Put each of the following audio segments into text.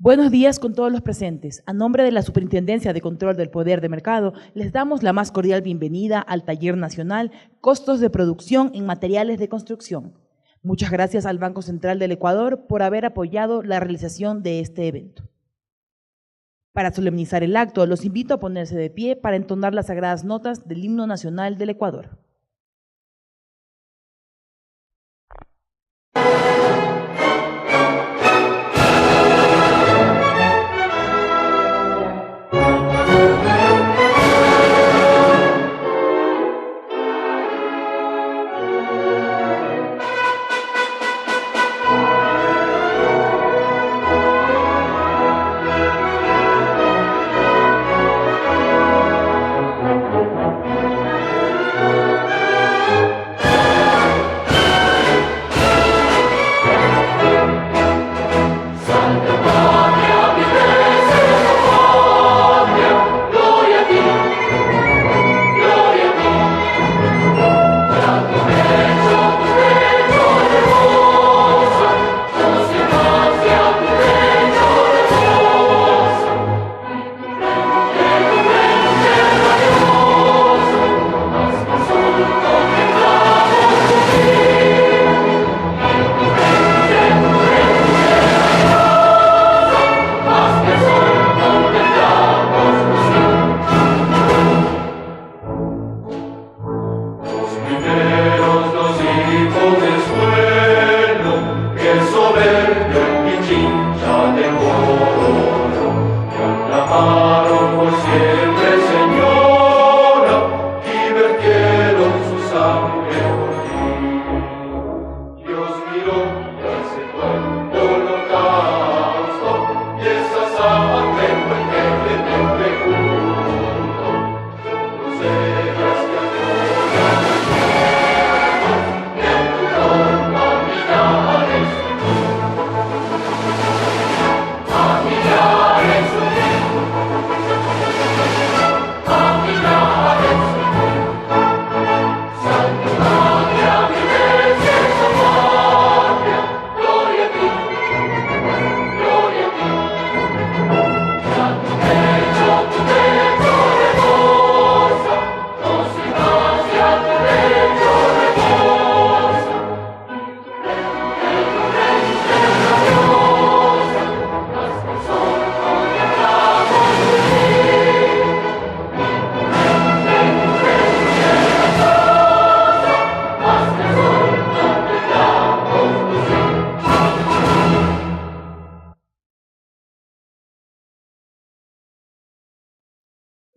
Buenos días con todos los presentes. A nombre de la Superintendencia de Control del Poder de Mercado, les damos la más cordial bienvenida al Taller Nacional Costos de Producción en Materiales de Construcción. Muchas gracias al Banco Central del Ecuador por haber apoyado la realización de este evento. Para solemnizar el acto, los invito a ponerse de pie para entonar las sagradas notas del Himno Nacional del Ecuador.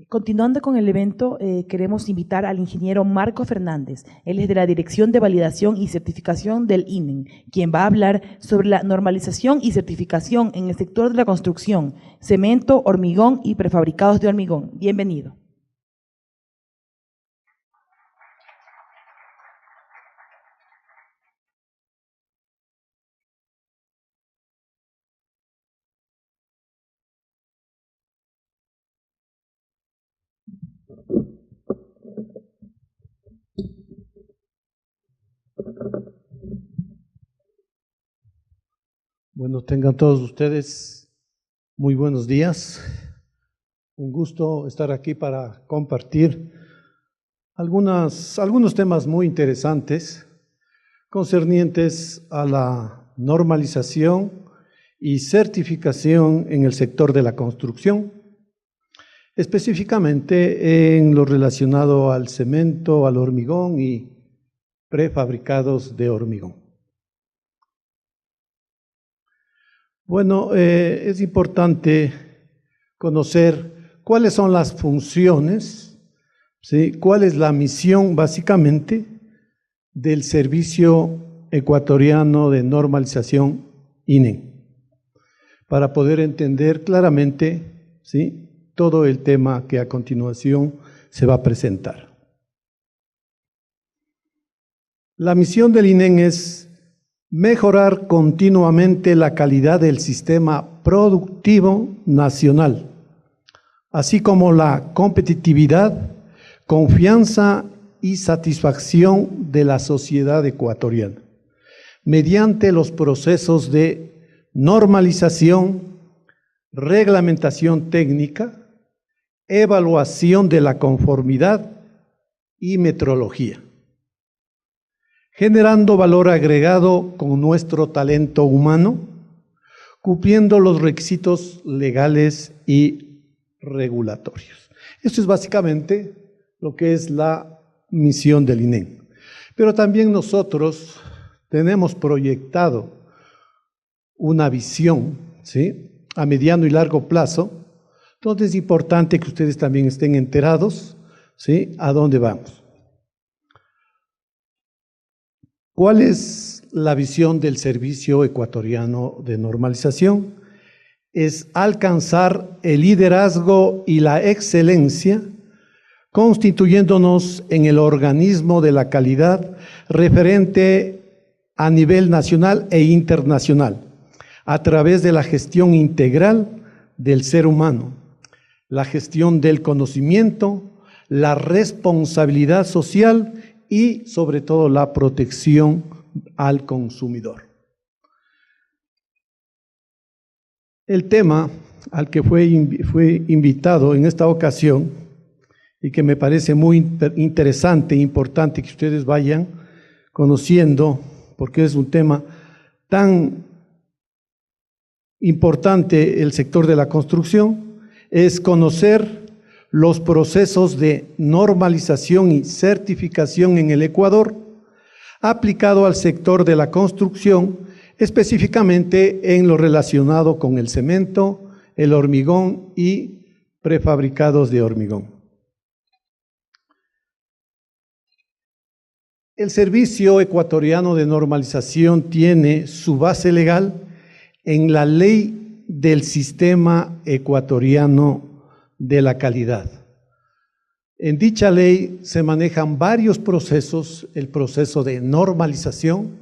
Continuando con el evento, queremos invitar al ingeniero Marco Fernández. Él es de la Dirección de Validación y Certificación del INEN, quien va a hablar sobre la normalización y certificación en el sector de la construcción, cemento, hormigón y prefabricados de hormigón. Bienvenido. Bueno, tengan todos ustedes muy buenos días. Un gusto estar aquí para compartir algunos temas muy interesantes concernientes a la normalización y certificación en el sector de la construcción, específicamente en lo relacionado al cemento, al hormigón y prefabricados de hormigón. Bueno, es importante conocer cuáles son las funciones, ¿sí? Cuál es la misión básicamente del Servicio Ecuatoriano de Normalización INEN, para poder entender claramente, ¿sí?, todo el tema que a continuación se va a presentar. La misión del INEN es mejorar continuamente la calidad del sistema productivo nacional, así como la competitividad, confianza y satisfacción de la sociedad ecuatoriana, mediante los procesos de normalización, reglamentación técnica, evaluación de la conformidad y metrología, generando valor agregado con nuestro talento humano, cumpliendo los requisitos legales y regulatorios. Esto es básicamente lo que es la misión del INEN. Pero también nosotros tenemos proyectado una visión, ¿sí?, a mediano y largo plazo. Entonces es importante que ustedes también estén enterados, ¿sí?, a dónde vamos. ¿Cuál es la visión del Servicio Ecuatoriano de Normalización? Es alcanzar el liderazgo y la excelencia, constituyéndonos en el organismo de la calidad referente a nivel nacional e internacional, a través de la gestión integral del ser humano, la gestión del conocimiento, la responsabilidad social y sobre todo la protección al consumidor. El tema al que fue invitado en esta ocasión y que me parece muy interesante e importante que ustedes vayan conociendo, porque es un tema tan importante el sector de la construcción, es conocer los procesos de normalización y certificación en el Ecuador aplicado al sector de la construcción, específicamente en lo relacionado con el cemento, el hormigón y prefabricados de hormigón. El Servicio Ecuatoriano de Normalización tiene su base legal en la Ley del Sistema Ecuatoriano de la Calidad. En dicha ley se manejan varios procesos: el proceso de normalización,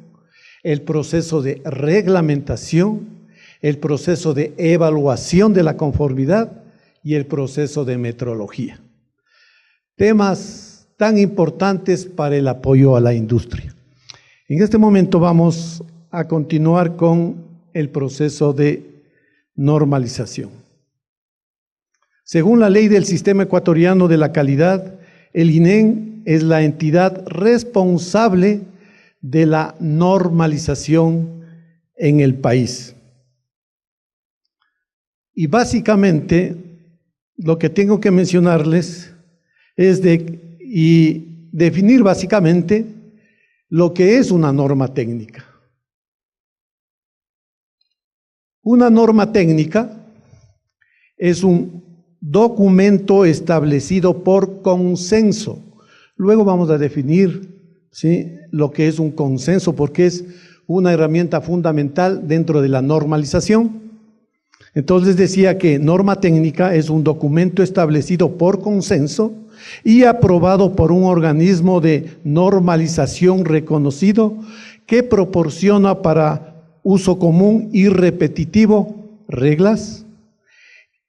el proceso de reglamentación, el proceso de evaluación de la conformidad y el proceso de metrología. Temas tan importantes para el apoyo a la industria. En este momento vamos a continuar con el proceso de normalización. Según la Ley del Sistema Ecuatoriano de la Calidad, el INEN es la entidad responsable de la normalización en el país. Y básicamente lo que tengo que mencionarles es y definir básicamente lo que es una norma técnica. Una norma técnica es un documento establecido por consenso. Luego vamos a definir, ¿sí?, lo que es un consenso, porque es una herramienta fundamental dentro de la normalización. Entonces decía que norma técnica es un documento establecido por consenso y aprobado por un organismo de normalización reconocido que proporciona para uso común y repetitivo reglas,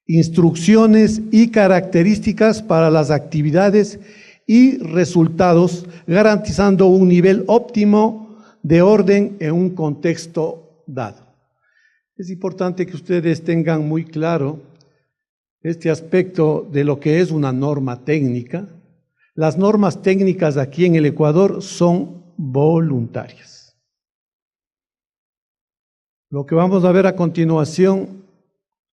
instrucciones y características para las actividades y resultados, garantizando un nivel óptimo de orden en un contexto dado. Es importante que ustedes tengan muy claro este aspecto de lo que es una norma técnica. Las normas técnicas aquí en el Ecuador son voluntarias. Lo que vamos a ver a continuación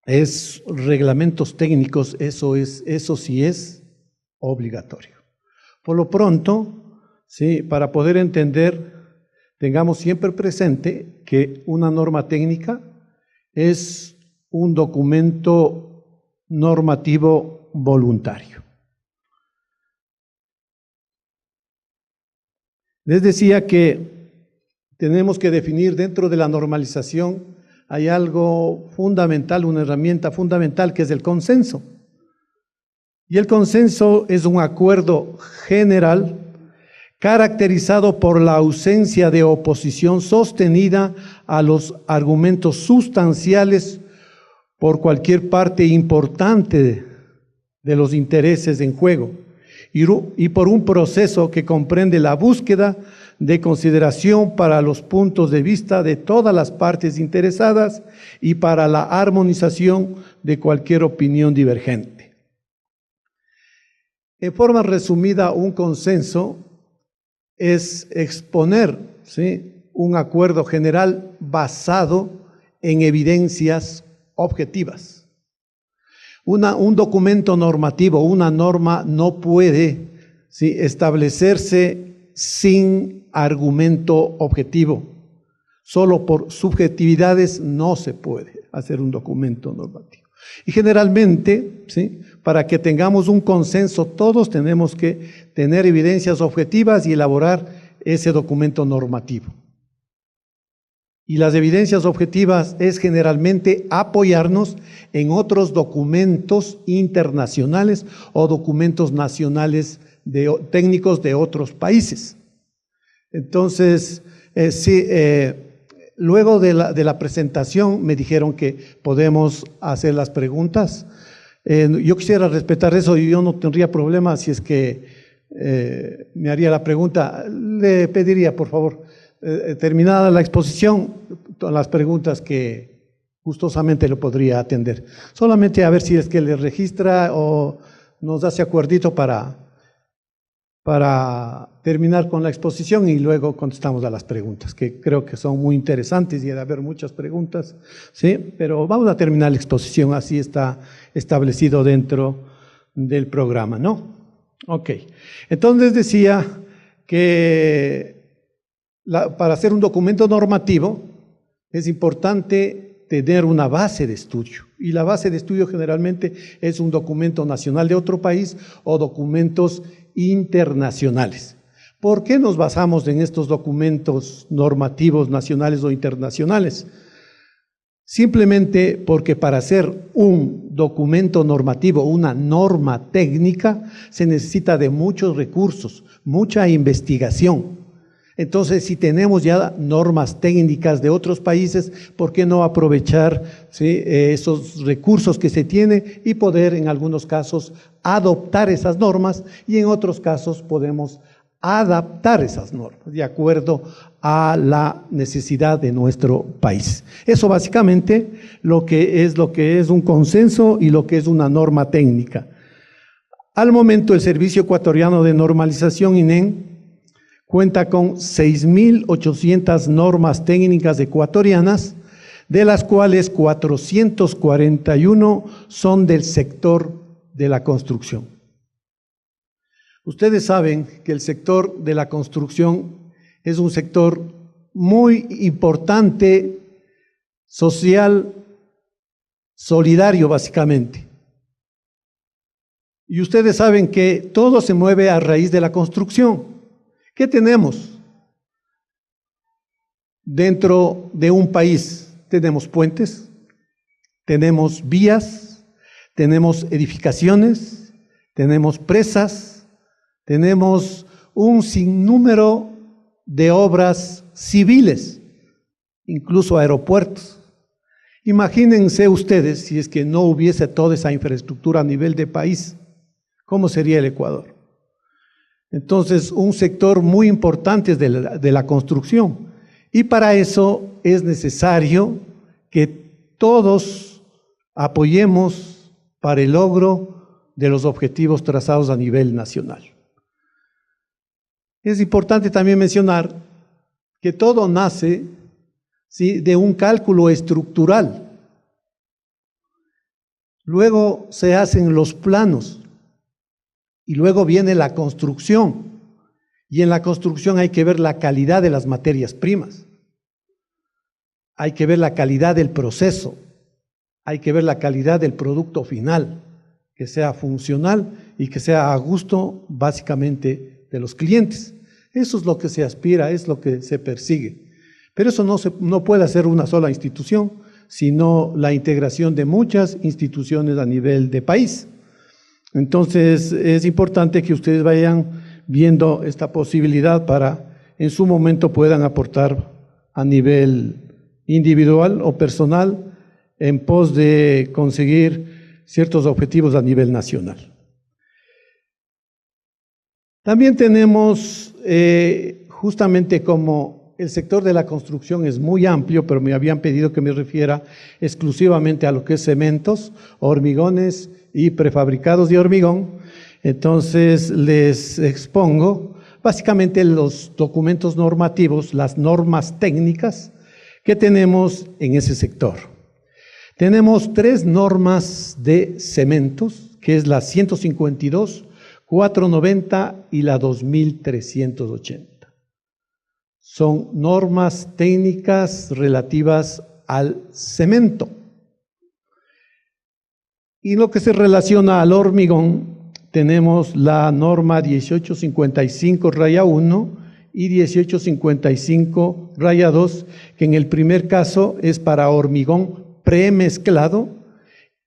es reglamentos técnicos, eso sí es obligatorio. Por lo pronto, sí, para poder entender, tengamos siempre presente que una norma técnica es un documento normativo voluntario. Les decía que tenemos que definir dentro de la normalización, hay algo fundamental, una herramienta fundamental que es el consenso. Y el consenso es un acuerdo general caracterizado por la ausencia de oposición sostenida a los argumentos sustanciales por cualquier parte importante de los intereses en juego y por un proceso que comprende la búsqueda de consideración para los puntos de vista de todas las partes interesadas y para la armonización de cualquier opinión divergente. En forma resumida, un consenso es exponer, ¿sí?, un acuerdo general basado en evidencias objetivas. Un documento normativo, una norma no puede, ¿sí?, establecerse sin argumento objetivo. Solo por subjetividades no se puede hacer un documento normativo. Y generalmente, ¿sí?, para que tengamos un consenso, todos tenemos que tener evidencias objetivas y elaborar ese documento normativo. Y las evidencias objetivas es generalmente apoyarnos en otros documentos internacionales o documentos nacionales técnicos de otros países. Entonces, luego de la presentación me dijeron que podemos hacer las preguntas. Yo quisiera respetar eso y yo no tendría problema si es que me haría la pregunta. Le pediría, por favor, terminada la exposición, todas las preguntas que gustosamente le podría atender. Solamente a ver si es que le registra o nos hace acuerdito para terminar con la exposición y luego contestamos a las preguntas, que creo que son muy interesantes y debe haber muchas preguntas, ¿sí? Pero vamos a terminar la exposición, así está establecido dentro del programa, ¿no? Ok, entonces decía que para hacer un documento normativo es importante tener una base de estudio, y la base de estudio generalmente es un documento nacional de otro país o documentos internacionales. ¿Por qué nos basamos en estos documentos normativos nacionales o internacionales? Simplemente porque para hacer un documento normativo, una norma técnica, se necesita de muchos recursos, mucha investigación. Entonces, si tenemos ya normas técnicas de otros países, ¿por qué no aprovechar, ¿sí?, esos recursos que se tienen y poder en algunos casos adoptar esas normas y en otros casos podemos adaptar esas normas de acuerdo a la necesidad de nuestro país? Eso básicamente lo que es un consenso y lo que es una norma técnica. Al momento, el Servicio Ecuatoriano de Normalización, INEN, cuenta con 6.800 normas técnicas ecuatorianas, de las cuales 441 son del sector de la construcción. Ustedes saben que el sector de la construcción es un sector muy importante, social, solidario básicamente. Y ustedes saben que todo se mueve a raíz de la construcción. ¿Qué tenemos dentro de un país? Tenemos puentes, tenemos vías, tenemos edificaciones, tenemos presas, tenemos un sinnúmero de obras civiles, incluso aeropuertos. Imagínense ustedes si es que no hubiese toda esa infraestructura a nivel de país, ¿cómo sería el Ecuador? Entonces, un sector muy importante es de la construcción, y para eso es necesario que todos apoyemos para el logro de los objetivos trazados a nivel nacional. Es importante también mencionar que todo nace, ¿sí?, de un cálculo estructural. Luego se hacen los planos. Y luego viene la construcción, y en la construcción hay que ver la calidad de las materias primas, hay que ver la calidad del proceso, hay que ver la calidad del producto final, que sea funcional y que sea a gusto básicamente de los clientes. Eso es lo que se aspira, es lo que se persigue. Pero eso no puede hacer una sola institución, sino la integración de muchas instituciones a nivel de país. Entonces, es importante que ustedes vayan viendo esta posibilidad para en su momento puedan aportar a nivel individual o personal en pos de conseguir ciertos objetivos a nivel nacional. También tenemos justamente como el sector de la construcción es muy amplio, pero me habían pedido que me refiera exclusivamente a lo que es cementos, hormigones y prefabricados de hormigón. Entonces les expongo básicamente los documentos normativos, las normas técnicas que tenemos en ese sector. Tenemos 3 normas de cementos, que es la 152, 490 y la 2380. Son normas técnicas relativas al cemento. Y lo que se relaciona al hormigón, tenemos la norma 1855-1 y 1855-2, que en el primer caso es para hormigón premezclado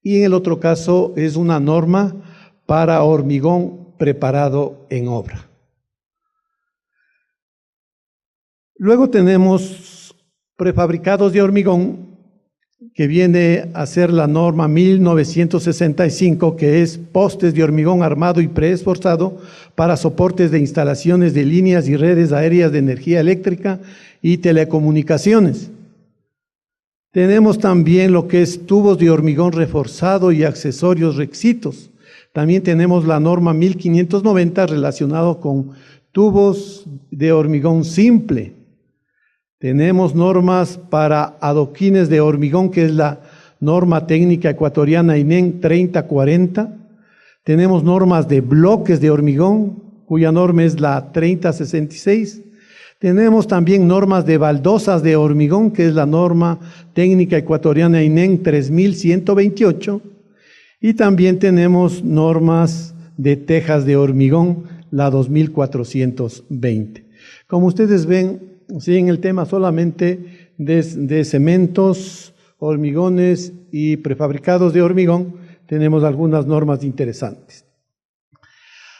y en el otro caso es una norma para hormigón preparado en obra. Luego tenemos prefabricados de hormigón, que viene a ser la norma 1965, que es postes de hormigón armado y preesforzado para soportes de instalaciones de líneas y redes aéreas de energía eléctrica y telecomunicaciones. Tenemos también lo que es tubos de hormigón reforzado y accesorios requisitos. También tenemos la norma 1590 relacionado con tubos de hormigón simple. Tenemos normas para adoquines de hormigón, que es la norma técnica ecuatoriana INEN 3040. Tenemos normas de bloques de hormigón, cuya norma es la 3066. Tenemos también normas de baldosas de hormigón, que es la norma técnica ecuatoriana INEN 3128. Y también tenemos normas de tejas de hormigón, la 2420. Como ustedes ven, sí, en el tema solamente de cementos, hormigones y prefabricados de hormigón, tenemos algunas normas interesantes.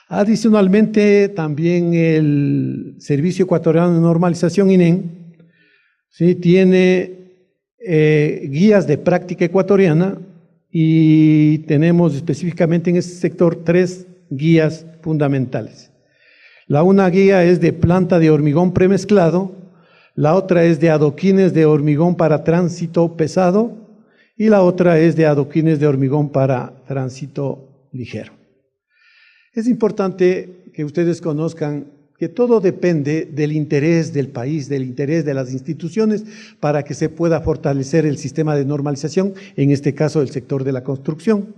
Adicionalmente, también el Servicio Ecuatoriano de Normalización INEN, ¿sí?, tiene guías de práctica ecuatoriana y tenemos específicamente en este sector 3 guías fundamentales. La una guía es de planta de hormigón premezclado, la otra es de adoquines de hormigón para tránsito pesado y la otra es de adoquines de hormigón para tránsito ligero. Es importante que ustedes conozcan que todo depende del interés del país, del interés de las instituciones para que se pueda fortalecer el sistema de normalización, en este caso el sector de la construcción.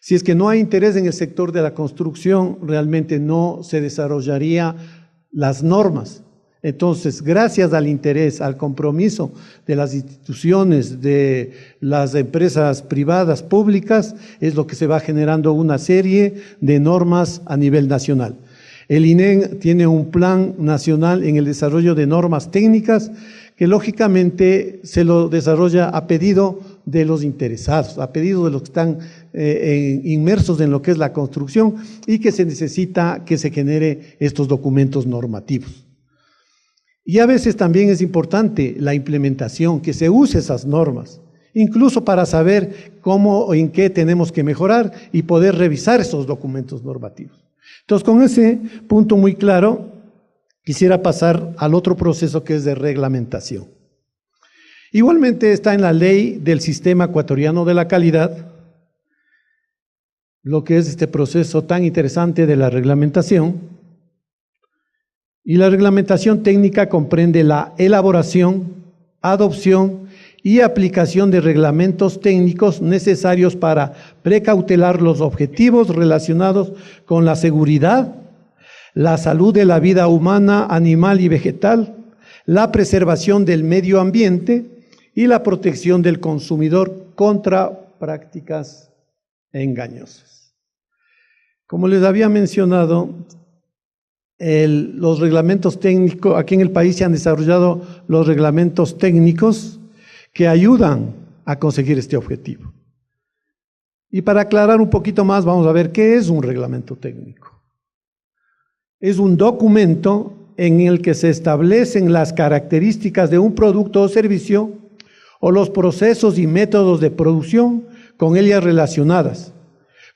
Si es que no hay interés en el sector de la construcción, realmente no se desarrollaría las normas. Entonces, gracias al interés, al compromiso de las instituciones, de las empresas privadas, públicas, es lo que se va generando una serie de normas a nivel nacional. El INEN tiene un plan nacional en el desarrollo de normas técnicas que lógicamente se lo desarrolla a pedido de los interesados, a pedido de los que están inmersos en lo que es la construcción y que se necesita que se genere estos documentos normativos. Y a veces también es importante la implementación, que se use esas normas, incluso para saber cómo o en qué tenemos que mejorar y poder revisar esos documentos normativos. Entonces, con ese punto muy claro, quisiera pasar al otro proceso que es de reglamentación. Igualmente está en la ley del Sistema Ecuatoriano de la Calidad, lo que es este proceso tan interesante de la reglamentación. Y la reglamentación técnica comprende la elaboración, adopción y aplicación de reglamentos técnicos necesarios para precautelar los objetivos relacionados con la seguridad, la salud de la vida humana, animal y vegetal, la preservación del medio ambiente y la protección del consumidor contra prácticas engañosas. Como les había mencionado, los reglamentos técnicos, aquí en el país se han desarrollado los reglamentos técnicos que ayudan a conseguir este objetivo. Y para aclarar un poquito más, vamos a ver qué es un reglamento técnico. Es un documento en el que se establecen las características de un producto o servicio o los procesos y métodos de producción con ellas relacionadas,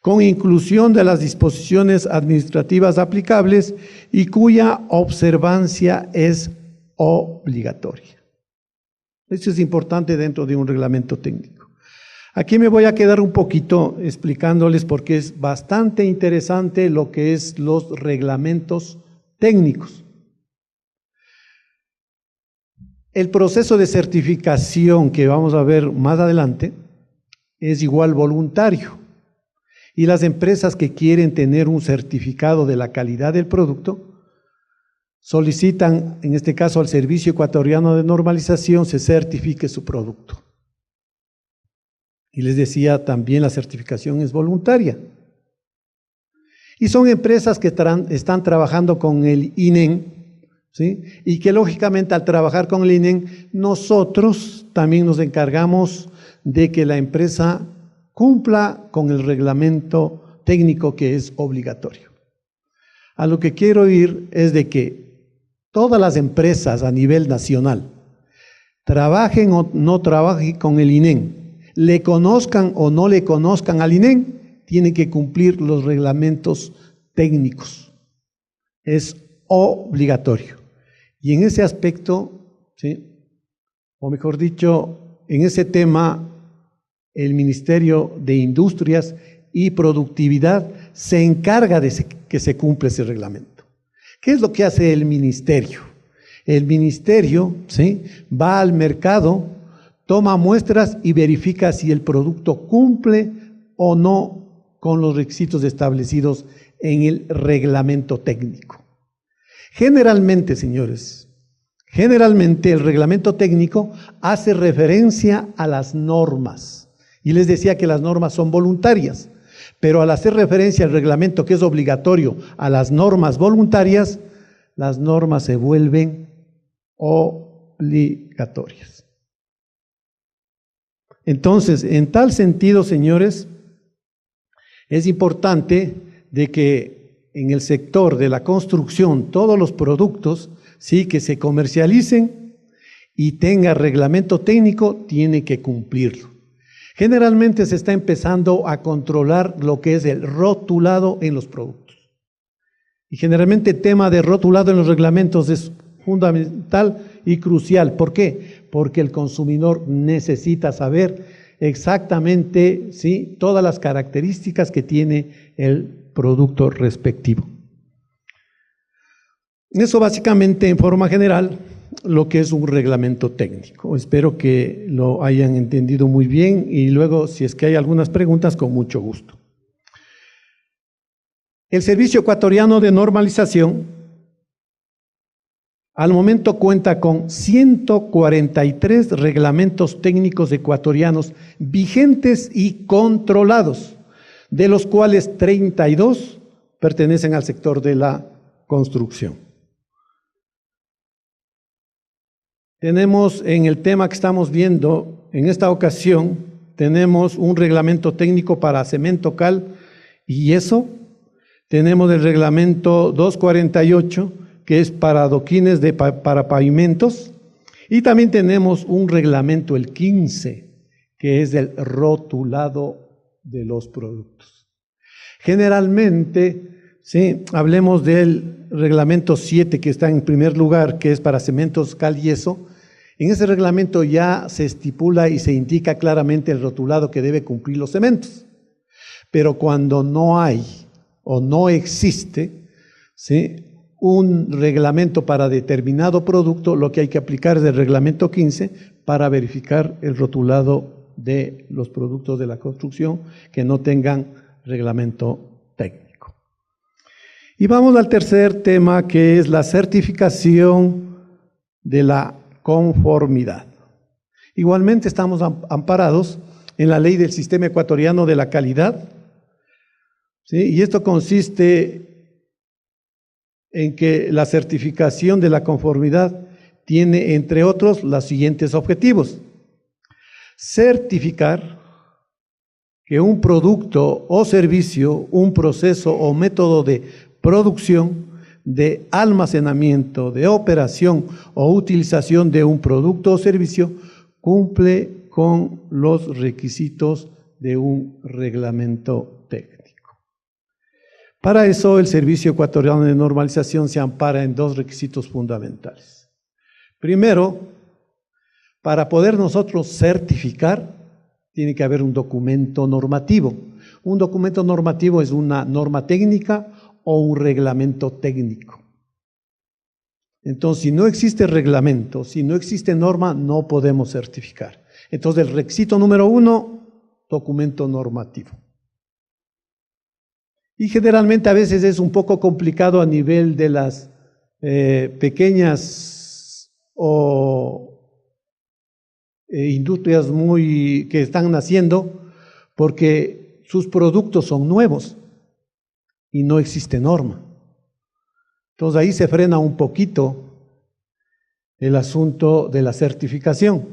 con inclusión de las disposiciones administrativas aplicables y cuya observancia es obligatoria. Eso es importante dentro de un reglamento técnico. Aquí me voy a quedar un poquito explicándoles porque es bastante interesante lo que es los reglamentos técnicos. El proceso de certificación que vamos a ver más adelante es igual voluntario. Y las empresas que quieren tener un certificado de la calidad del producto solicitan, en este caso al Servicio Ecuatoriano de Normalización, se certifique su producto. Y les decía, también la certificación es voluntaria. Y son empresas que están trabajando con el INEN, ¿sí? Y que lógicamente al trabajar con el INEN, nosotros también nos encargamos de que la empresa cumpla con el reglamento técnico que es obligatorio. A lo que quiero ir es de que todas las empresas a nivel nacional, trabajen o no trabajen con el INEN, le conozcan o no le conozcan al INEN, tienen que cumplir los reglamentos técnicos. Es obligatorio. Y en ese aspecto, ¿sí? O mejor dicho, en ese tema, el Ministerio de Industrias y Productividad se encarga de que se cumpla ese reglamento. ¿Qué es lo que hace el ministerio? El ministerio, ¿sí?, va al mercado, toma muestras y verifica si el producto cumple o no con los requisitos establecidos en el reglamento técnico. Generalmente, señores, el reglamento técnico hace referencia a las normas. Y les decía que las normas son voluntarias, pero al hacer referencia al reglamento que es obligatorio a las normas voluntarias, las normas se vuelven obligatorias. Entonces, en tal sentido, señores, es importante de que en el sector de la construcción todos los productos, sí, que se comercialicen y tenga reglamento técnico, tiene que cumplirlo. Generalmente se está empezando a controlar lo que es el rotulado en los productos. Y generalmente el tema de rotulado en los reglamentos es fundamental y crucial. ¿Por qué? Porque el consumidor necesita saber exactamente, ¿sí?, todas las características que tiene el producto respectivo. Eso básicamente, en forma general, lo que es un reglamento técnico. Espero que lo hayan entendido muy bien y luego, si es que hay algunas preguntas, con mucho gusto. El Servicio Ecuatoriano de Normalización al momento cuenta con 143 reglamentos técnicos ecuatorianos vigentes y controlados, de los cuales 32 pertenecen al sector de la construcción. Tenemos en el tema que estamos viendo, en esta ocasión, tenemos un reglamento técnico para cemento, cal y yeso. Tenemos el reglamento 248, que es para adoquines para pavimentos. Y también tenemos un reglamento, el 15, que es el rotulado de los productos. Generalmente, sí, hablemos del reglamento 7, que está en primer lugar, que es para cementos, cal y yeso. En ese reglamento ya se estipula y se indica claramente el rotulado que debe cumplir los cementos. Pero cuando no hay o no existe, ¿sí?, un reglamento para determinado producto, lo que hay que aplicar es el reglamento 15 para verificar el rotulado de los productos de la construcción que no tengan reglamento técnico. Y vamos al tercer tema, que es la certificación de la conformidad. Igualmente estamos amparados en la Ley del Sistema Ecuatoriano de la Calidad, ¿sí?, y esto consiste en que la certificación de la conformidad tiene, entre otros, los siguientes objetivos: certificar que un producto o servicio, un proceso o método de producción, de almacenamiento, de operación o utilización de un producto o servicio cumple con los requisitos de un reglamento técnico. Para eso, el Servicio Ecuatoriano de Normalización se ampara en dos requisitos fundamentales. Primero, para poder nosotros certificar, tiene que haber un documento normativo. Un documento normativo es una norma técnica o un reglamento técnico. Entonces, si no existe reglamento, si no existe norma, no podemos certificar. Entonces, el requisito número 1, documento normativo. Y generalmente a veces es un poco complicado a nivel de las pequeñas industrias que están naciendo, porque sus productos son nuevos y no existe norma. Entonces ahí se frena un poquito el asunto de la certificación.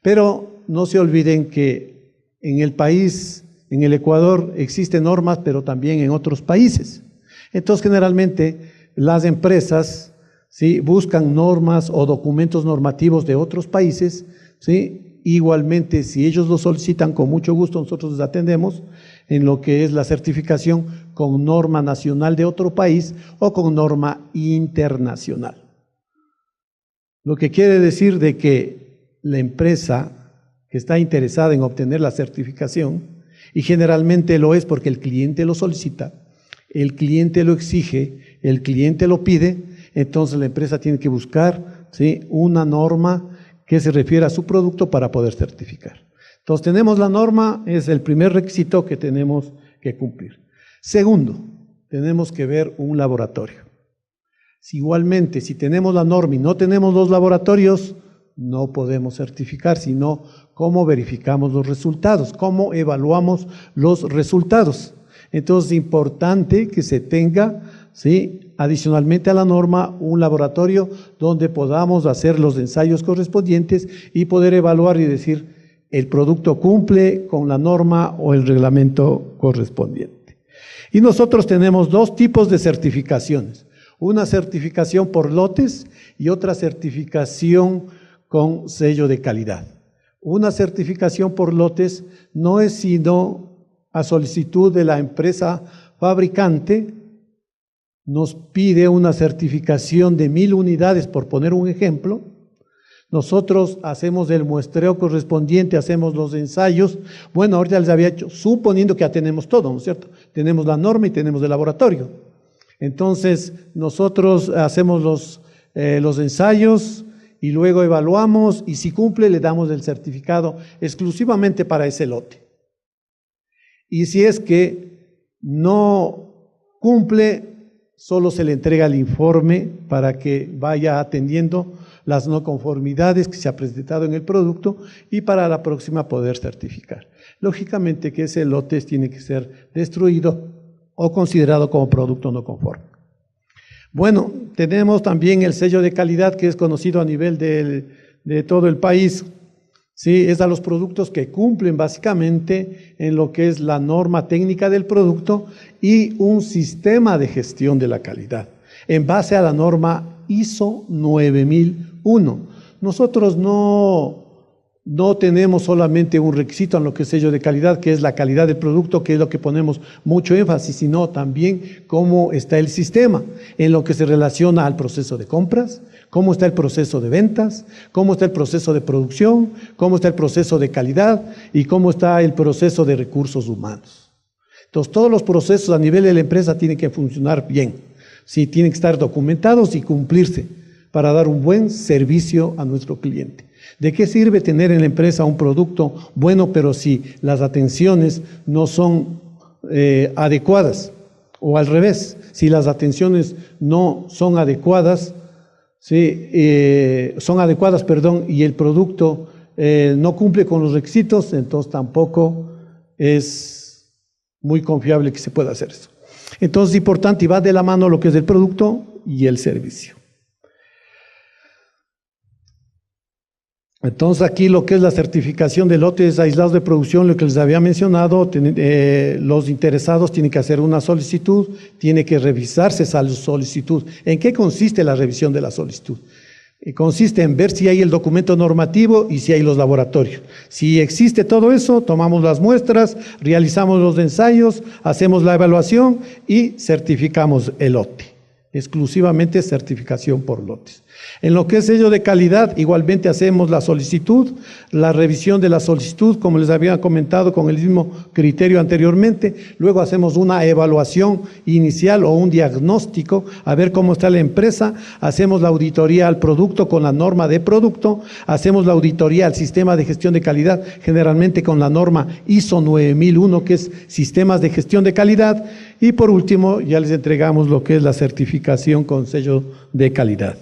Pero no se olviden que en el país, en el Ecuador, existen normas, pero también en otros países. Entonces generalmente las empresas, ¿sí?, buscan normas o documentos normativos de otros países, ¿sí? Igualmente, si ellos lo solicitan, con mucho gusto nosotros les atendemos en lo que es la certificación con norma nacional de otro país o con norma internacional. Lo que quiere decir de que la empresa que está interesada en obtener la certificación, y generalmente lo es porque el cliente lo solicita, el cliente lo exige, el cliente lo pide, entonces la empresa tiene que buscar, ¿sí?, una norma que se refiere a su producto para poder certificar. Entonces tenemos la norma, es el primer requisito que tenemos que cumplir. Segundo, tenemos que ver un laboratorio. Igualmente, si tenemos la norma y no tenemos los laboratorios, no podemos certificar, sino cómo verificamos los resultados, cómo evaluamos los resultados. Entonces es importante que se tenga, ¿sí?, adicionalmente a la norma, un laboratorio donde podamos hacer los ensayos correspondientes y poder evaluar y decir el producto cumple con la norma o el reglamento correspondiente. Y nosotros tenemos dos tipos de certificaciones, una certificación por lotes y otra certificación con sello de calidad. Una certificación por lotes no es sino a solicitud de la empresa fabricante, nos pide una certificación de 1000 unidades, por poner un ejemplo. Nosotros hacemos el muestreo correspondiente, hacemos los ensayos. Bueno, ahorita les había hecho, suponiendo que ya tenemos todo, ¿no es cierto? Tenemos la norma y tenemos el laboratorio. Entonces, nosotros hacemos los ensayos y luego evaluamos, y si cumple, le damos el certificado exclusivamente para ese lote. Y si es que no cumple, solo se le entrega el informe para que vaya atendiendo las no conformidades que se ha presentado en el producto y para la próxima poder certificar. Lógicamente que ese lote tiene que ser destruido o considerado como producto no conforme. Bueno, tenemos también el sello de calidad, que es conocido a nivel de todo el país. Sí, es a los productos que cumplen básicamente en lo que es la norma técnica del producto y un sistema de gestión de la calidad, en base a la norma ISO 9001. Nosotros no tenemos solamente un requisito en lo que es sello de calidad, que es la calidad del producto, que es lo que ponemos mucho énfasis, sino también cómo está el sistema, en lo que se relaciona al proceso de compras, cómo está el proceso de ventas, cómo está el proceso de producción, cómo está el proceso de calidad y cómo está el proceso de recursos humanos. Entonces, todos los procesos a nivel de la empresa tienen que funcionar bien, sí, tienen que estar documentados y cumplirse para dar un buen servicio a nuestro cliente. ¿De qué sirve tener en la empresa un producto bueno, pero si las atenciones no son adecuadas? O al revés, si las atenciones no son adecuadas, ¿sí? Y el producto no cumple con los requisitos, entonces tampoco es muy confiable que se pueda hacer eso. Entonces es importante y va de la mano lo que es el producto y el servicio. Entonces aquí lo que es la certificación de lotes aislados de producción, lo que les había mencionado, los interesados tienen que hacer una solicitud, tiene que revisarse esa solicitud. ¿En qué consiste la revisión de la solicitud? Consiste en ver si hay el documento normativo y si hay los laboratorios. Si existe todo eso, tomamos las muestras, realizamos los ensayos, hacemos la evaluación y certificamos el lote. exclusivamente certificación por lotes. En lo que es sello de calidad, igualmente hacemos la solicitud, la revisión de la solicitud, como les había comentado, con el mismo criterio anteriormente. Luego hacemos una evaluación inicial o un diagnóstico, a ver cómo está la empresa. Hacemos la auditoría al producto con la norma de producto. Hacemos la auditoría al sistema de gestión de calidad, generalmente con la norma ISO 9001, que es sistemas de gestión de calidad. Y por último, ya les entregamos lo que es la certificación con sello de calidad.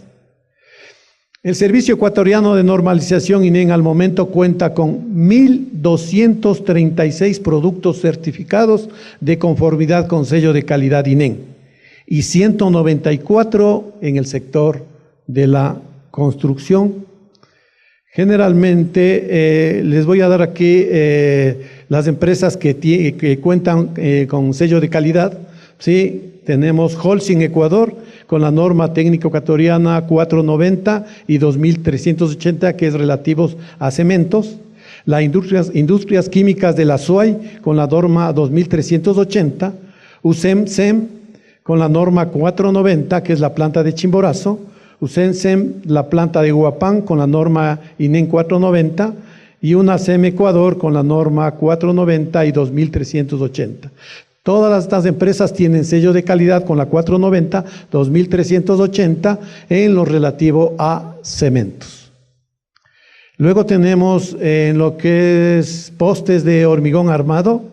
El Servicio Ecuatoriano de Normalización INEN al momento cuenta con 1.236 productos certificados de conformidad con sello de calidad INEN y 194 en el sector de la construcción. Generalmente les voy a dar aquí las empresas que cuentan con sello de calidad. ¿Sí? Tenemos Holcim Ecuador con la norma técnica ecuatoriana 490 y 2380, que es relativos a cementos. Las industrias químicas de la SUAY con la norma 2380. USEM-SEM con la norma 490, que es la planta de Chimborazo. USEM-SEM, la planta de Huapán con la norma INEN 490. Y una SEM Ecuador con la norma 490 y 2380. Todas estas empresas tienen sello de calidad con la 490, 2380 en lo relativo a cementos. Luego tenemos en lo que es postes de hormigón armado,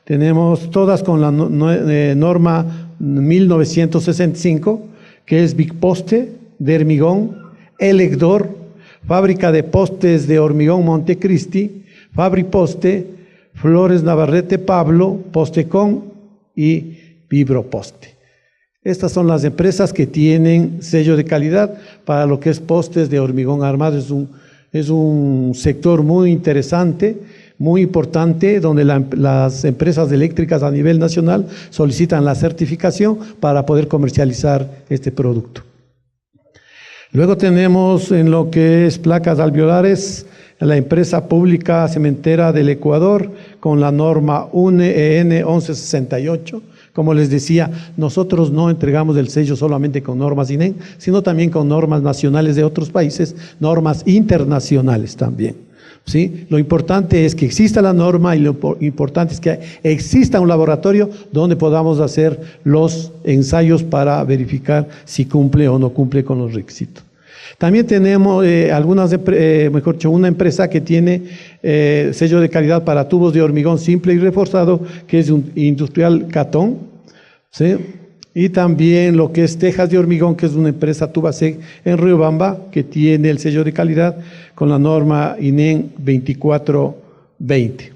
tenemos todas con la norma 1965, que es Big Poste de hormigón, Elecdor, Fábrica de Postes de Hormigón Montecristi, Fabriposte, Flores Navarrete Pablo, Postecon y Vibroposte. Estas son las empresas que tienen sello de calidad para lo que es postes de hormigón armado. Es un sector muy interesante, muy importante, donde las empresas eléctricas a nivel nacional solicitan la certificación para poder comercializar este producto. Luego tenemos en lo que es placas alveolares, la empresa pública cementera del Ecuador con la norma UNEN 1168. Como les decía, nosotros no entregamos el sello solamente con normas INEN, sino también con normas nacionales de otros países, normas internacionales también. ¿Sí? Lo importante es que exista la norma y lo importante es que exista un laboratorio donde podamos hacer los ensayos para verificar si cumple o no cumple con los requisitos. También tenemos mejor dicho, una empresa que tiene sello de calidad para tubos de hormigón simple y reforzado, que es un Industrial Catón, ¿sí? Y también lo que es tejas de hormigón, que es una empresa Tubasec en Riobamba, que tiene el sello de calidad con la norma INEN 2420.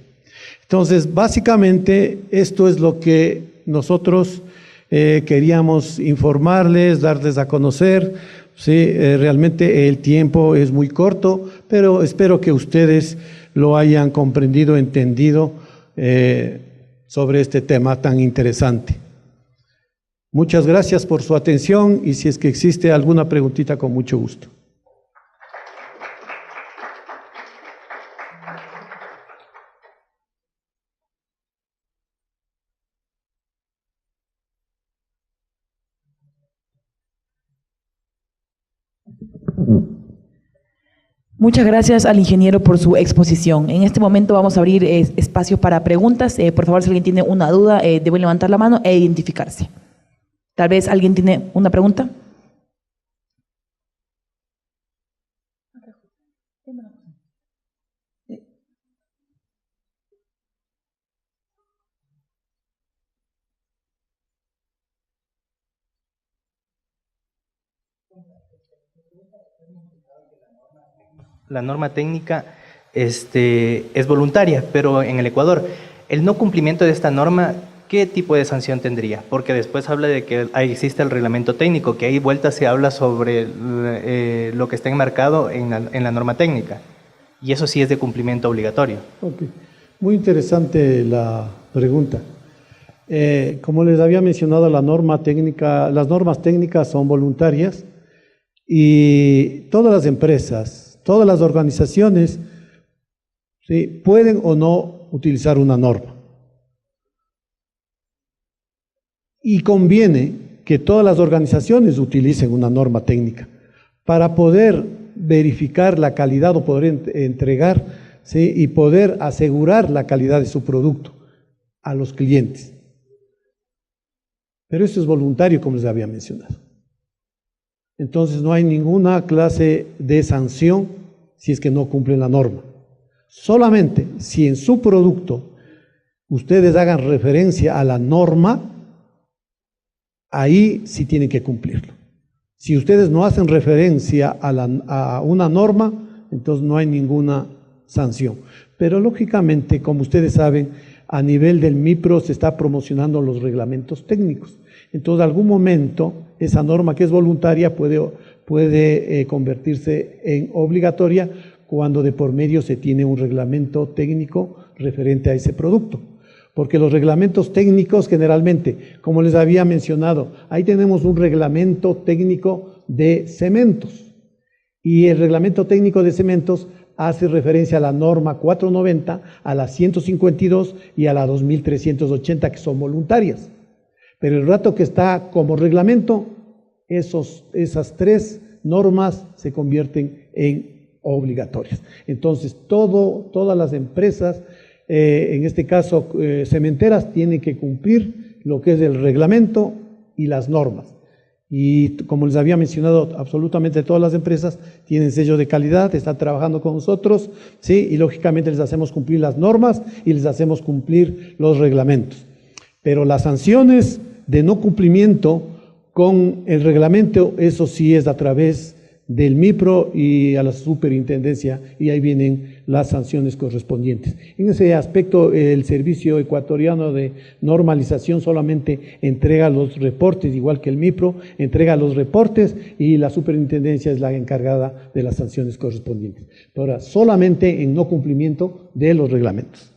Entonces, básicamente, esto es lo que nosotros queríamos informarles, darles a conocer. Sí, realmente el tiempo es muy corto, pero espero que ustedes lo hayan comprendido, entendido sobre este tema tan interesante. Muchas gracias por su atención y si es que existe alguna preguntita, con mucho gusto. Muchas gracias al ingeniero por su exposición. En este momento vamos a abrir espacio para preguntas. Por favor, si alguien tiene una duda, debe levantar la mano e identificarse. Tal vez alguien tiene una pregunta. La norma técnica es voluntaria, pero en el Ecuador, el no cumplimiento de esta norma, ¿qué tipo de sanción tendría? Porque después habla de que existe el reglamento técnico, que ahí vuelta se habla sobre lo que está enmarcado en la norma técnica, y eso sí es de cumplimiento obligatorio. Okay. Muy interesante la pregunta. Como les había mencionado, las normas técnicas son voluntarias y todas las empresas, todas las organizaciones, ¿sí?, pueden o no utilizar una norma. Y conviene que todas las organizaciones utilicen una norma técnica para poder verificar la calidad o poder entregar, ¿sí?, y poder asegurar la calidad de su producto a los clientes. Pero eso es voluntario, como les había mencionado. Entonces no hay ninguna clase de sanción si es que no cumplen la norma. Solamente si en su producto ustedes hagan referencia a la norma, ahí sí tienen que cumplirlo. Si ustedes no hacen referencia a una norma, entonces no hay ninguna sanción. Pero lógicamente, como ustedes saben, a nivel del MIPRO se está promocionando los reglamentos técnicos. Entonces, en algún momento, esa norma que es voluntaria puede convertirse en obligatoria cuando de por medio se tiene un reglamento técnico referente a ese producto. Porque los reglamentos técnicos generalmente, como les había mencionado, ahí tenemos un reglamento técnico de cementos. Y el reglamento técnico de cementos hace referencia a la norma 490, a la 152 y a la 2380, que son voluntarias. Pero el rato que está como reglamento, esas tres normas se convierten en obligatorias. Entonces, todas las empresas, en este caso cementeras, tienen que cumplir lo que es el reglamento y las normas. Y como les había mencionado, absolutamente todas las empresas tienen sello de calidad, están trabajando con nosotros, ¿sí? Y lógicamente les hacemos cumplir las normas y les hacemos cumplir los reglamentos. Pero las sanciones de no cumplimiento con el reglamento, eso sí es a través del MIPRO y a la superintendencia, y ahí vienen las sanciones correspondientes. En ese aspecto, el Servicio Ecuatoriano de Normalización solamente entrega los reportes, igual que el MIPRO, entrega los reportes y la superintendencia es la encargada de las sanciones correspondientes. Ahora, solamente en no cumplimiento de los reglamentos.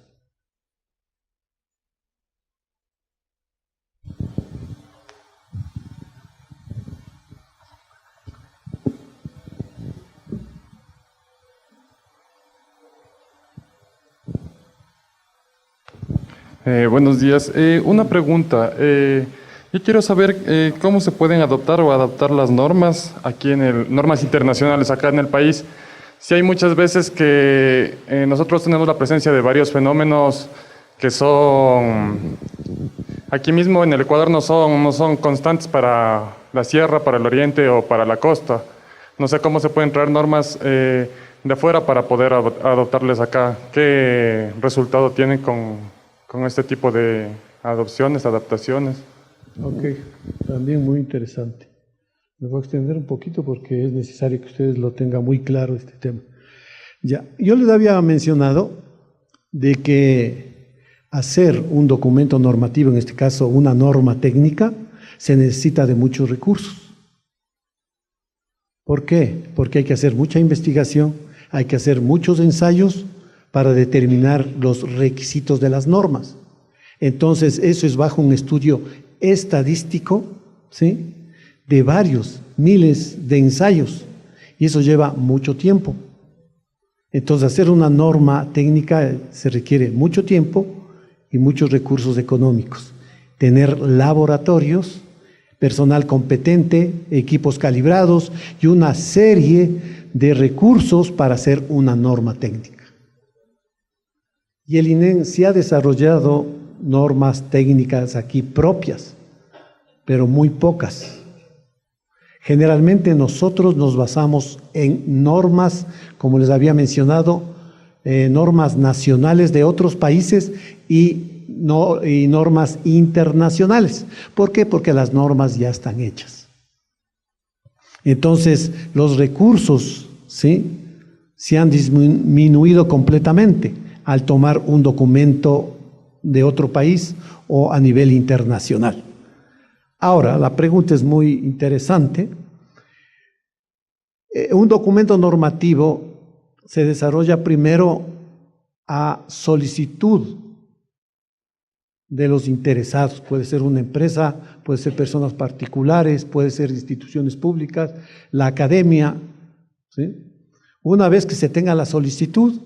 Buenos días. Una pregunta. Yo quiero saber cómo se pueden adoptar o adaptar las normas aquí normas internacionales acá en el país. Si hay muchas veces que nosotros tenemos la presencia de varios fenómenos que son, aquí mismo en el Ecuador no son constantes para la sierra, para el oriente o para la costa. No sé cómo se pueden traer normas de afuera para poder adoptarles acá. ¿Qué resultado tienen con este tipo de adopciones, adaptaciones? Ok, también muy interesante. Me voy a extender un poquito porque es necesario que ustedes lo tengan muy claro este tema. Ya, yo les había mencionado de que hacer un documento normativo, en este caso una norma técnica, se necesita de muchos recursos. ¿Por qué? Porque hay que hacer mucha investigación, hay que hacer muchos ensayos para determinar los requisitos de las normas. Entonces, eso es bajo un estudio estadístico, ¿sí?, de varios miles de ensayos, y eso lleva mucho tiempo. Entonces, hacer una norma técnica se requiere mucho tiempo y muchos recursos económicos. Tener laboratorios, personal competente, equipos calibrados y una serie de recursos para hacer una norma técnica. Y el INEM sí ha desarrollado normas técnicas aquí propias, pero muy pocas. Generalmente nosotros nos basamos en normas, como les había mencionado, normas nacionales de otros países y normas internacionales. ¿Por qué? Porque las normas ya están hechas. Entonces, los recursos, ¿sí?, se han disminuido completamente al tomar un documento de otro país o a nivel internacional. Ahora, la pregunta es muy interesante. Un documento normativo se desarrolla primero a solicitud de los interesados. Puede ser una empresa, puede ser personas particulares, puede ser instituciones públicas, la academia, ¿sí? Una vez que se tenga la solicitud,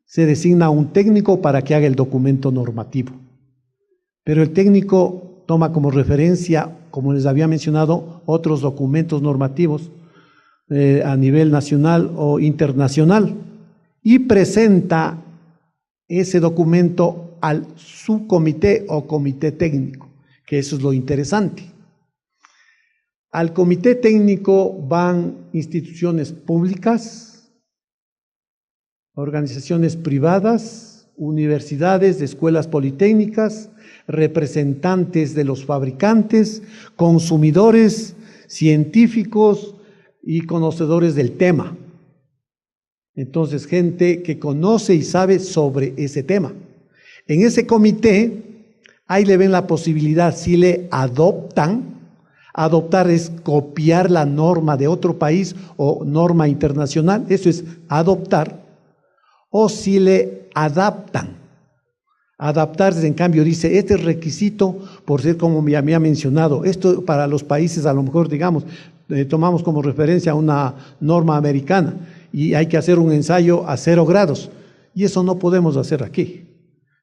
se designa un técnico para que haga el documento normativo. Pero el técnico toma como referencia, como les había mencionado, otros documentos normativos a nivel nacional o internacional y presenta ese documento al subcomité o comité técnico, que eso es lo interesante. Al comité técnico van instituciones públicas, organizaciones privadas, universidades, escuelas politécnicas, representantes de los fabricantes, consumidores, científicos y conocedores del tema. Entonces, gente que conoce y sabe sobre ese tema. En ese comité, ahí le ven la posibilidad, si le adoptan, adoptar es copiar la norma de otro país o norma internacional, eso es adoptar, o si le adaptan. Adaptarse, en cambio, dice, este es requisito por ser como me había mencionado. Esto para los países, a lo mejor, digamos, tomamos como referencia una norma americana y hay que hacer un ensayo a 0 grados. Y eso no podemos hacer aquí.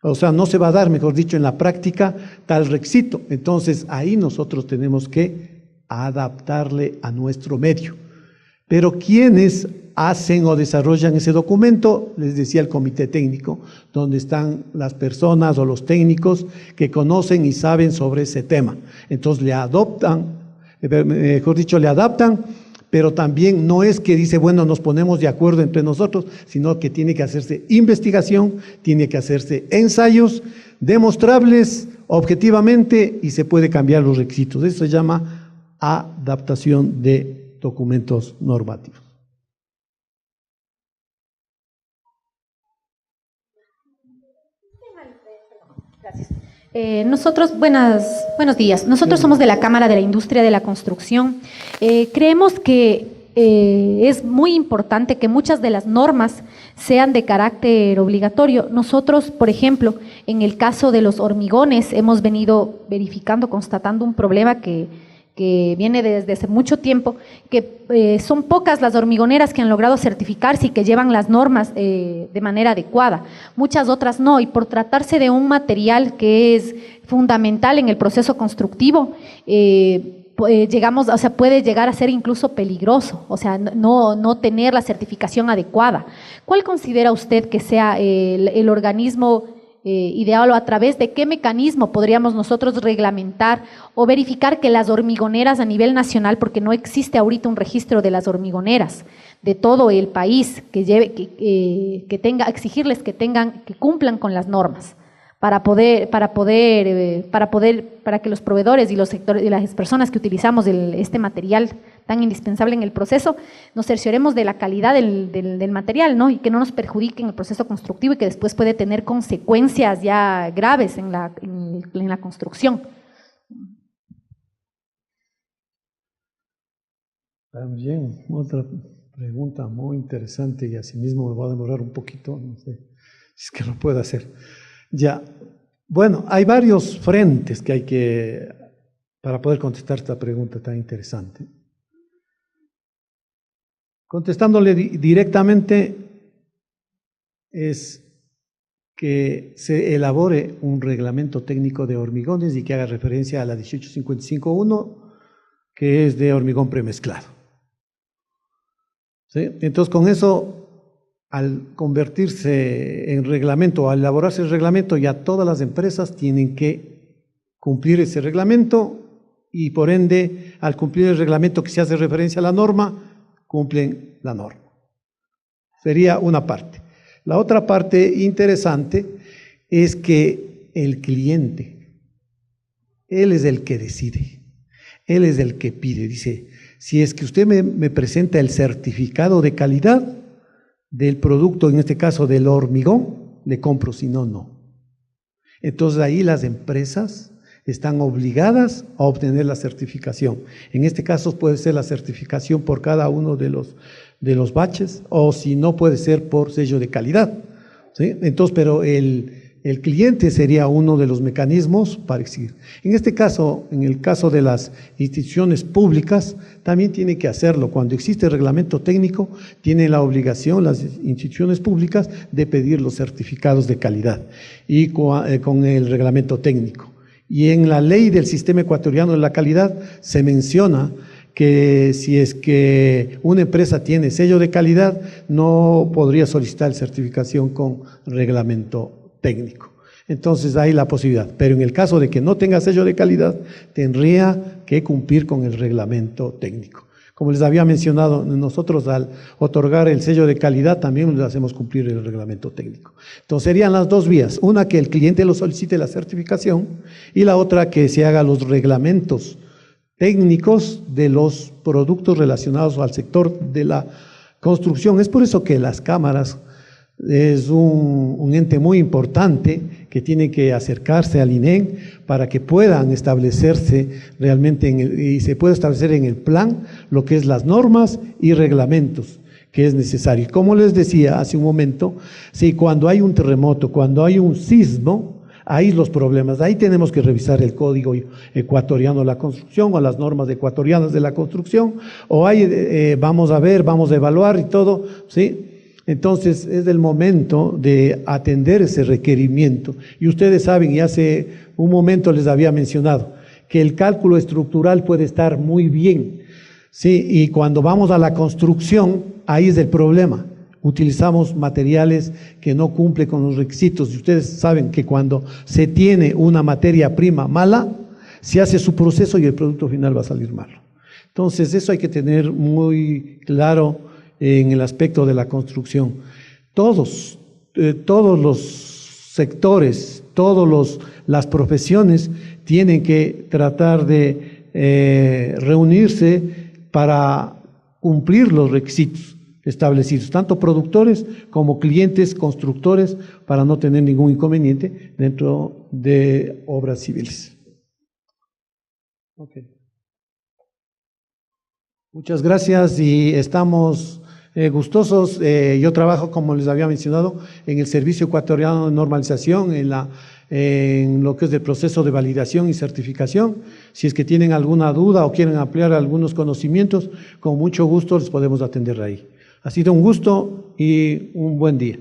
O sea, no se va a dar, mejor dicho, en la práctica tal requisito. Entonces, ahí nosotros tenemos que adaptarle a nuestro medio. Pero ¿quiénes hacen o desarrollan ese documento? Les decía el comité técnico, donde están las personas o los técnicos que conocen y saben sobre ese tema. Entonces le adoptan, mejor dicho, le adaptan, pero también no es que dice, bueno, nos ponemos de acuerdo entre nosotros, sino que tiene que hacerse investigación, tiene que hacerse ensayos demostrables objetivamente y se puede cambiar los requisitos. Eso se llama adaptación de documentos normativos. Gracias. Buenos días. Nosotros somos de la Cámara de la Industria de la Construcción. Creemos que es muy importante que muchas de las normas sean de carácter obligatorio. Nosotros, por ejemplo, en el caso de los hormigones, hemos venido verificando, constatando un problema que viene desde hace mucho tiempo, que son pocas las hormigoneras que han logrado certificarse y que llevan las normas de manera adecuada. Muchas otras no, y por tratarse de un material que es fundamental en el proceso constructivo, puede llegar a ser incluso peligroso, o sea, no tener la certificación adecuada. ¿Cuál considera usted que sea el organismo ideal o a través de qué mecanismo podríamos nosotros reglamentar o verificar que las hormigoneras a nivel nacional, porque no existe ahorita un registro de las hormigoneras de todo el país para que cumplan con las normas, para que los proveedores y los sectores y las personas que utilizamos este material tan indispensable en el proceso, nos cercioremos de la calidad del material, ¿no? Y que no nos perjudique en el proceso constructivo y que después puede tener consecuencias ya graves en la construcción. También otra pregunta muy interesante y asimismo me va a demorar un poquito, no sé si es que lo puedo hacer. Ya, bueno, hay varios frentes para poder contestar esta pregunta tan interesante. Contestándole directamente, es que se elabore un reglamento técnico de hormigones y que haga referencia a la 1855.1, que es de hormigón premezclado. ¿Sí? Entonces, con eso, al convertirse en reglamento, al elaborarse el reglamento, ya todas las empresas tienen que cumplir ese reglamento y por ende, al cumplir el reglamento que se hace referencia a la norma, cumplen la norma. Sería una parte. La otra parte interesante es que el cliente, él es el que decide, él es el que pide. Dice, si es que usted me presenta el certificado de calidad del producto, en este caso del hormigón, le compro, si no, no. Entonces ahí las empresas están obligadas a obtener la certificación. En este caso puede ser la certificación por cada uno de los baches, o si no puede ser por sello de calidad. ¿Sí? Entonces, pero el cliente sería uno de los mecanismos para exigir. En este caso, en el caso de las instituciones públicas, también tiene que hacerlo. Cuando existe reglamento técnico, tienen la obligación las instituciones públicas de pedir los certificados de calidad y con el reglamento técnico. Y en la ley del Sistema Ecuatoriano de la Calidad se menciona que si es que una empresa tiene sello de calidad, no podría solicitar certificación con reglamento técnico. Entonces hay la posibilidad, pero en el caso de que no tenga sello de calidad, tendría que cumplir con el reglamento técnico. Como les había mencionado, nosotros al otorgar el sello de calidad también le hacemos cumplir el reglamento técnico. Entonces serían las dos vías, una que el cliente lo solicite la certificación y la otra que se haga los reglamentos técnicos de los productos relacionados al sector de la construcción. Es por eso que las cámaras es un ente muy importante que tiene que acercarse al INEM para que puedan establecerse realmente y se pueda establecer en el plan lo que es las normas y reglamentos que es necesario. Como les decía hace un momento, si cuando hay un terremoto, cuando hay un sismo, ahí los problemas, ahí tenemos que revisar el código ecuatoriano de la construcción o las normas ecuatorianas de la construcción, o ahí vamos a ver, vamos a evaluar y todo, ¿sí? Entonces es el momento de atender ese requerimiento. Y ustedes saben, y hace un momento les había mencionado, que el cálculo estructural puede estar muy bien, ¿sí? Y cuando vamos a la construcción, ahí es el problema. Utilizamos materiales que no cumplen con los requisitos. Y ustedes saben que cuando se tiene una materia prima mala, se hace su proceso y el producto final va a salir malo. Entonces eso hay que tener muy claro en el aspecto de la construcción. Todos los sectores, las profesiones tienen que tratar de reunirse para cumplir los requisitos establecidos, tanto productores como clientes, constructores, para no tener ningún inconveniente dentro de obras civiles. Okay. Muchas gracias y estamos gustosos. Yo trabajo, como les había mencionado, en el Servicio Ecuatoriano de Normalización, en lo que es el proceso de validación y certificación. Si es que tienen alguna duda o quieren ampliar algunos conocimientos, con mucho gusto les podemos atender ahí. Ha sido un gusto y un buen día.